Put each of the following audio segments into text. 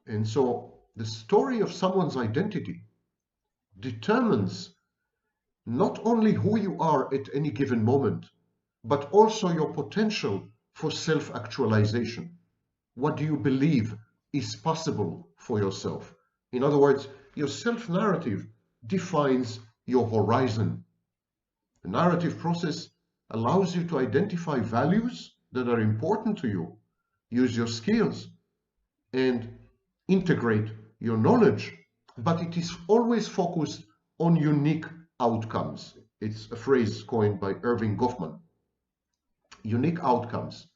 And so the story of someone's identity determines not only who you are at any given moment, but also your potential for self-actualization. What do you believe is possible for yourself? In other words, your self-narrative defines your horizon. The narrative process allows you to identify values that are important to you, use your skills, and integrate your knowledge, but it is always focused on unique outcomes. It's a phrase coined by Erving Goffman. Unique outcomes,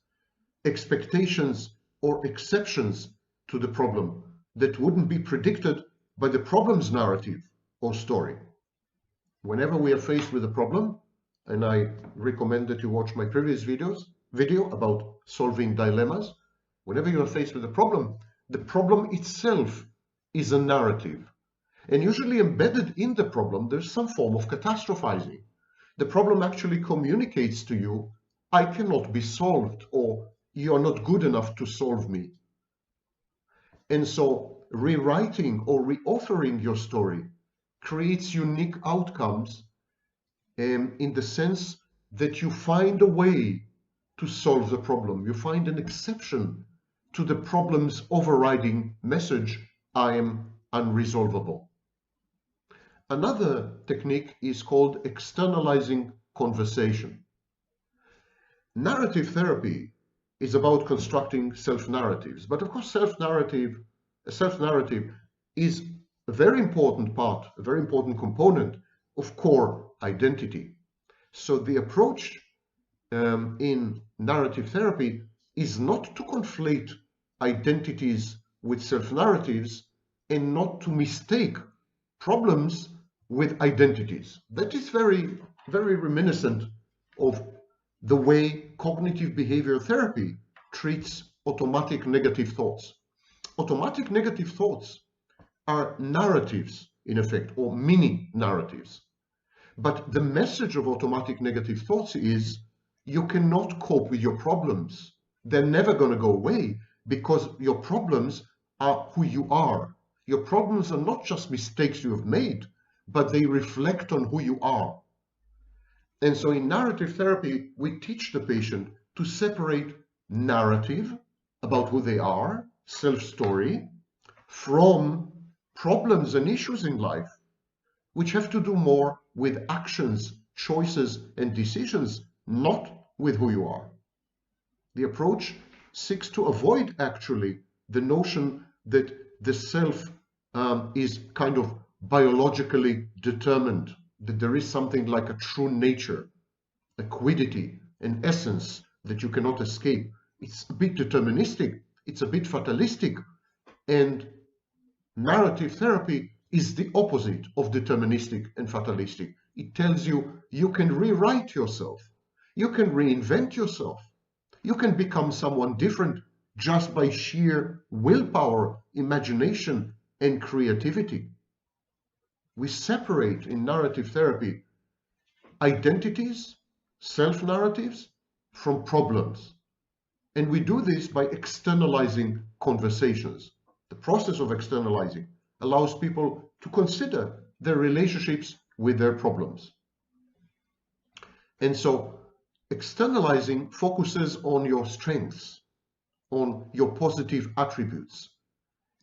expectations or exceptions to the problem that wouldn't be predicted by the problem's narrative or story. Whenever we are faced with a problem, and I recommend that you watch my previous video about solving dilemmas, whenever you are faced with a problem, the problem itself is a narrative. And usually embedded in the problem, there's some form of catastrophizing. The problem actually communicates to you, I cannot be solved, or you are not good enough to solve me. And so rewriting or reauthoring your story creates unique outcomes in the sense that you find a way to solve the problem. You find an exception to the problem's overriding message, I am unresolvable. Another technique is called externalizing conversation. Narrative therapy is about constructing self-narratives, but of course self-narrative is a very important part, a very important component of core identity. So the approach in narrative therapy is not to conflate identities with self-narratives and not to mistake problems with identities. That is very, very reminiscent of the way cognitive behavior therapy treats automatic negative thoughts. Automatic negative thoughts are narratives, in effect, or mini narratives. But the message of automatic negative thoughts is you cannot cope with your problems. They're never going to go away because your problems are who you are. Your problems are not just mistakes you have made, but they reflect on who you are. And so in narrative therapy, we teach the patient to separate narrative about who they are, self-story, from problems and issues in life, which have to do more with actions, choices, and decisions, not with who you are. The approach seeks to avoid actually the notion that the self is kind of biologically determined, that there is something like a true nature, a quiddity, an essence that you cannot escape. It's a bit deterministic, it's a bit fatalistic, and narrative therapy is the opposite of deterministic and fatalistic. It tells you you can rewrite yourself, you can reinvent yourself, you can become someone different just by sheer willpower, imagination, and creativity. We separate in narrative therapy identities, self-narratives, from problems. And we do this by externalizing conversations. The process of externalizing allows people to consider their relationships with their problems. And so externalizing focuses on your strengths, on your positive attributes,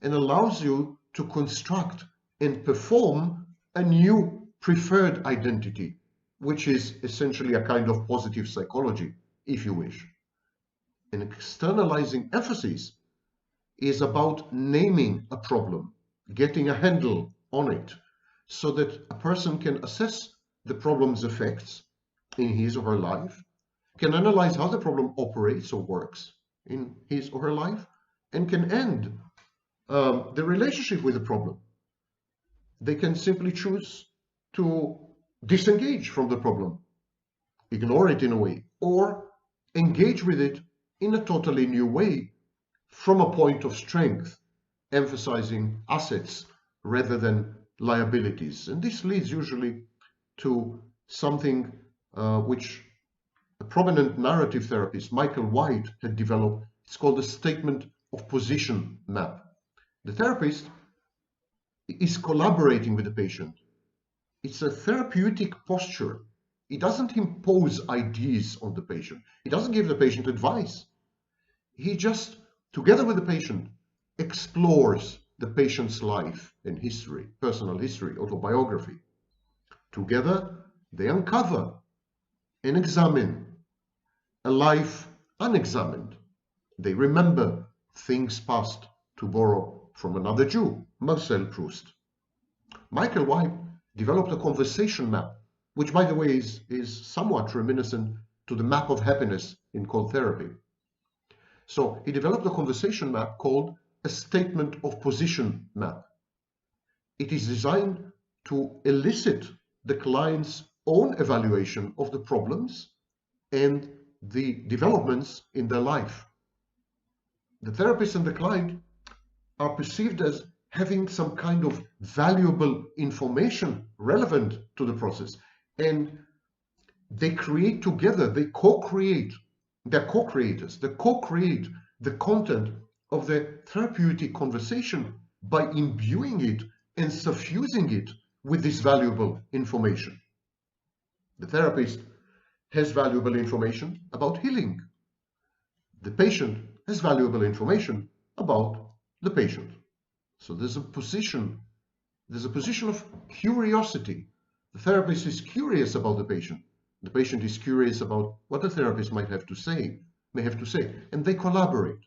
and allows you to construct and perform a new preferred identity, which is essentially a kind of positive psychology, if you wish. An externalizing emphasis is about naming a problem, getting a handle on it, so that a person can assess the problem's effects in his or her life, can analyze how the problem operates or works in his or her life, and can end the relationship with the problem. They can simply choose to disengage from the problem, ignore it in a way, or engage with it in a totally new way from a point of strength, emphasizing assets rather than liabilities. And this leads usually to something which a prominent narrative therapist, Michael White, had developed. It's called the statement of position map. The therapist is collaborating with the patient. It's a therapeutic posture. He doesn't impose ideas on the patient. He doesn't give the patient advice. He just, together with the patient, explores the patient's life and history, personal history, autobiography. Together, they uncover and examine a life unexamined. They remember things past, to borrow from another Jew, Marcel Proust. Michael White developed a conversation map, which, by the way, is somewhat reminiscent to the map of happiness in cold therapy. So he developed a conversation map called a statement of position map. It is designed to elicit the client's own evaluation of the problems and the developments in their life. The therapist and the client are perceived as having some kind of valuable information relevant to the process. And they create together, they co-create, they're co-creators, they co-create the content of the therapeutic conversation by imbuing it and suffusing it with this valuable information. The therapist has valuable information about healing. The patient has valuable information about the patient. So there's a position of curiosity. The therapist is curious about the patient. The patient is curious about what the therapist may have to say, and they collaborate.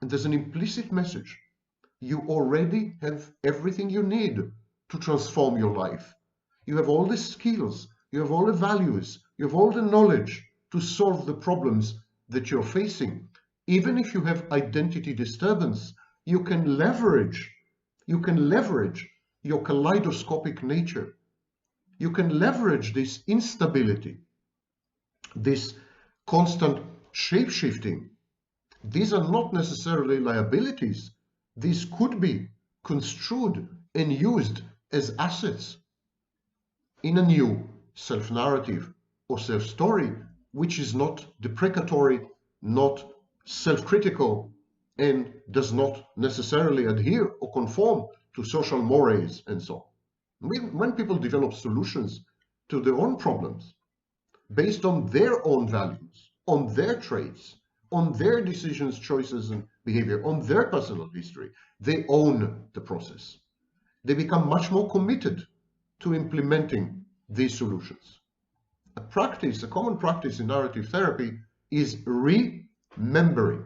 And there's an implicit message. You already have everything you need to transform your life. You have all the skills, you have all the values, you have all the knowledge to solve the problems that you're facing. Even if you have identity disturbance, you can leverage your kaleidoscopic nature. You can leverage this instability, this constant shape-shifting. These are not necessarily liabilities. These could be construed and used as assets in a new self-narrative or self-story, which is not deprecatory, not self-critical, and does not necessarily adhere or conform to social mores and so on. When people develop solutions to their own problems based on their own values, on their traits, on their decisions, choices, and behavior, on their personal history, they own the process. They become much more committed to implementing these solutions. A common practice in narrative therapy is remembering.